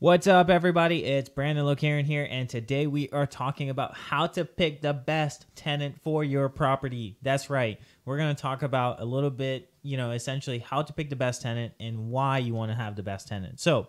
What's up, everybody? It's Brandon Locaron here, and today we are talking about how to pick the best tenant for your property. That's right. We're going to talk about a little bit, essentially how to pick the best tenant and why you want to have the best tenant. So,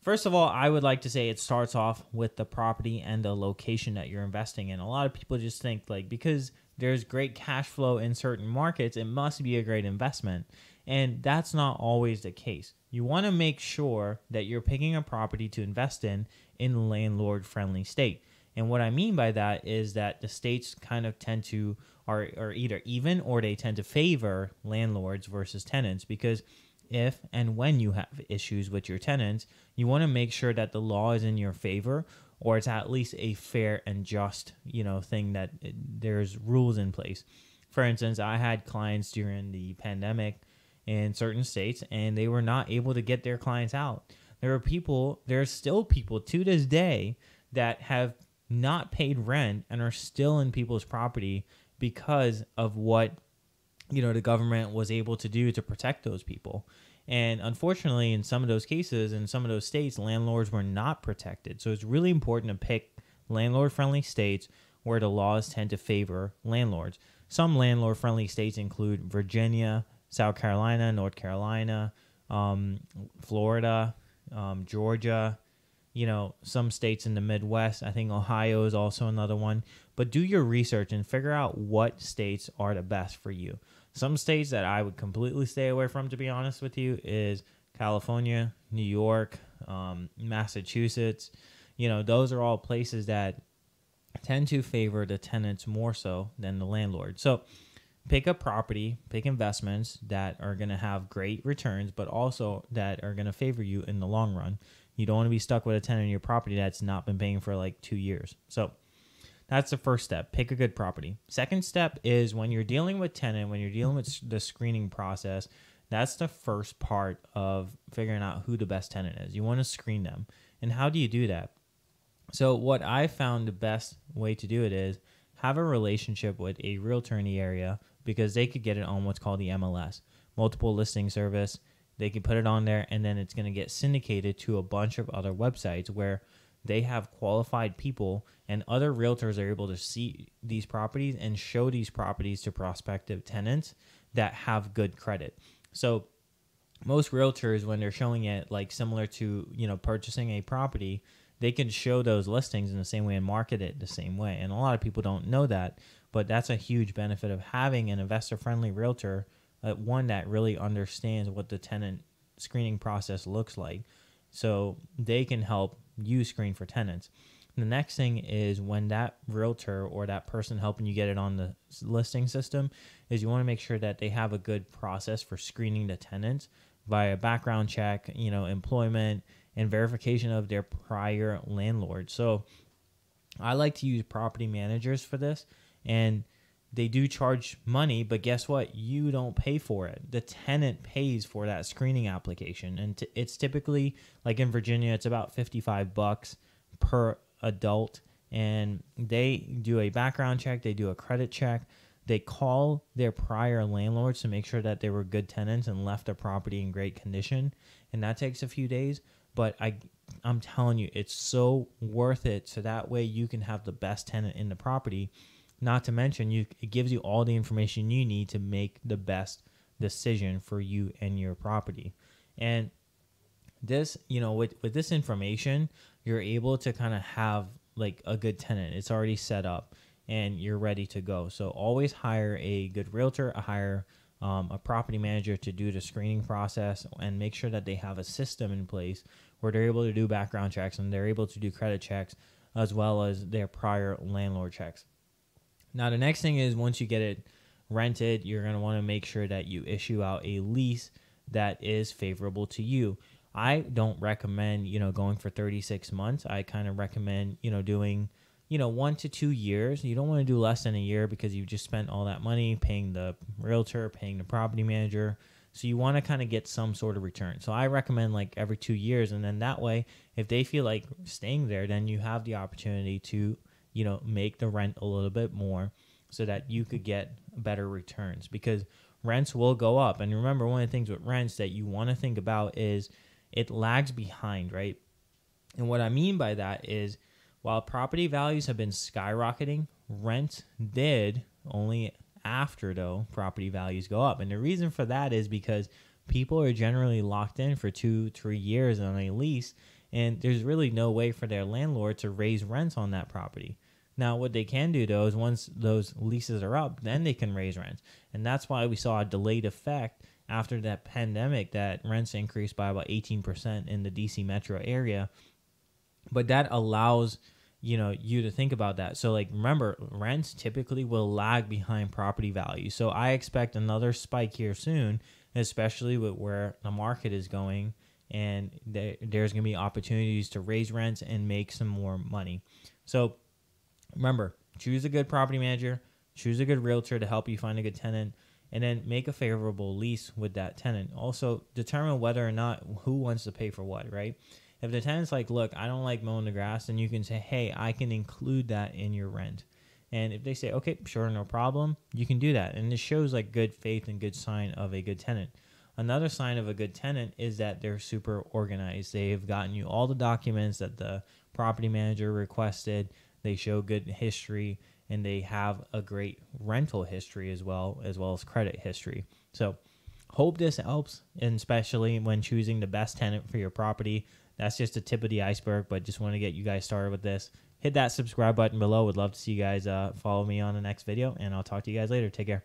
first of all, I would like to say it starts off with the property and the location that you're investing in. A lot of people just think because there's great cash flow in certain markets, it must be a great investment. And that's not always the case. You want to make sure that you're picking a property to invest in landlord-friendly state. And what I mean by that is that the states kind of tend to are either even or they tend to favor landlords versus tenants, because if and when you have issues with your tenants, you want to make sure that the law is in your favor, or it's at least a fair and just, thing that there's rules in place. For instance, I had clients during the pandemic in certain states, and they were not able to get their clients out. There's still people to this day that have not paid rent and are still in people's property because of what the government was able to do to protect those people. And unfortunately, in some of those cases, in some of those states, landlords were not protected. So it's really important to pick landlord-friendly states where the laws tend to favor landlords. Some landlord-friendly states include Virginia, South Carolina, North Carolina, Florida, Georgia, some states in the Midwest. I think Ohio is also another one. But do your research and figure out what states are the best for you. Some states that I would completely stay away from, to be honest with you, is California, New York, Massachusetts. Those are all places that tend to favor the tenants more so than the landlord. So pick a property, pick investments that are going to have great returns, but also that are going to favor you in the long run. You don't want to be stuck with a tenant in your property that's not been paying for like 2 years. So that's the first step. Pick a good property. Second step is when you're dealing with tenant, when you're dealing with the screening process, that's the first part of figuring out who the best tenant is. You want to screen them. And how do you do that? So what I found the best way to do it is have a relationship with a realtor in the area, because they could get it on what's called the MLS, multiple listing service. They can put it on there, and then it's going to get syndicated to a bunch of other websites where they have qualified people, and other realtors are able to see these properties and show these properties to prospective tenants that have good credit. So most realtors, when they're showing it like similar to, purchasing a property, they can show those listings in the same way and market it the same way. And a lot of people don't know that, but that's a huge benefit of having an investor-friendly realtor, one that really understands what the tenant screening process looks like, so they can help you screen for tenants. The next thing is, when that realtor or that person helping you get it on the listing system, is you want to make sure that they have a good process for screening the tenants via background check, employment, and verification of their prior landlord. So I like to use property managers for this, and they do charge money, but guess what? You don't pay for it. The tenant pays for that screening application, and it's typically, like in Virginia, it's about $55 per adult, and they do a background check, they do a credit check, they call their prior landlords to make sure that they were good tenants and left their property in great condition, and that takes a few days. But I'm telling you, it's so worth it, so that way you can have the best tenant in the property. Not to mention, it gives you all the information you need to make the best decision for you and your property. And this, with this information, you're able to kind of have like a good tenant. It's already set up and you're ready to go. So always hire a good realtor, hire a property manager to do the screening process, and make sure that they have a system in place where they're able to do background checks and they're able to do credit checks as well as their prior landlord checks. Now, the next thing is, once you get it rented, you're going to want to make sure that you issue out a lease that is favorable to you. I don't recommend, going for 36 months. I kind of recommend, doing, 1 to 2 years. You don't want to do less than a year, because you just spent all that money paying the realtor, paying the property manager. So you want to kind of get some sort of return. So I recommend like every 2 years. And then that way, if they feel like staying there, then you have the opportunity to, make the rent a little bit more so that you could get better returns, because rents will go up. And remember, one of the things with rents that you want to think about is it lags behind, right? And what I mean by that is while property values have been skyrocketing, rent did only after, though, property values go up. And the reason for that is because people are generally locked in for 2-3 years on a lease, and there's really no way for their landlord to raise rents on that property. Now, what they can do, though, is once those leases are up, then they can raise rents. And that's why we saw a delayed effect after that pandemic that rents increased by about 18% in the DC metro area. But that allows you to think about that. So like, remember, rents typically will lag behind property value. So I expect another spike here soon, especially with where the market is going, and there's going to be opportunities to raise rents and make some more money. So remember, choose a good property manager, choose a good realtor to help you find a good tenant, and then make a favorable lease with that tenant. Also, determine whether or not who wants to pay for what, right? If the tenant's like, look, I don't like mowing the grass, then you can say, hey, I can include that in your rent. And if they say, okay, sure, no problem, you can do that. And this shows like good faith and good sign of a good tenant. Another sign of a good tenant is that they're super organized. They've gotten you all the documents that the property manager requested. They show good history, and they have a great rental history as well as credit history. So hope this helps, and especially when choosing the best tenant for your property. That's just the tip of the iceberg, but just want to get you guys started with this. Hit that subscribe button below. Would love to see you guys follow me on the next video, and I'll talk to you guys later. Take care.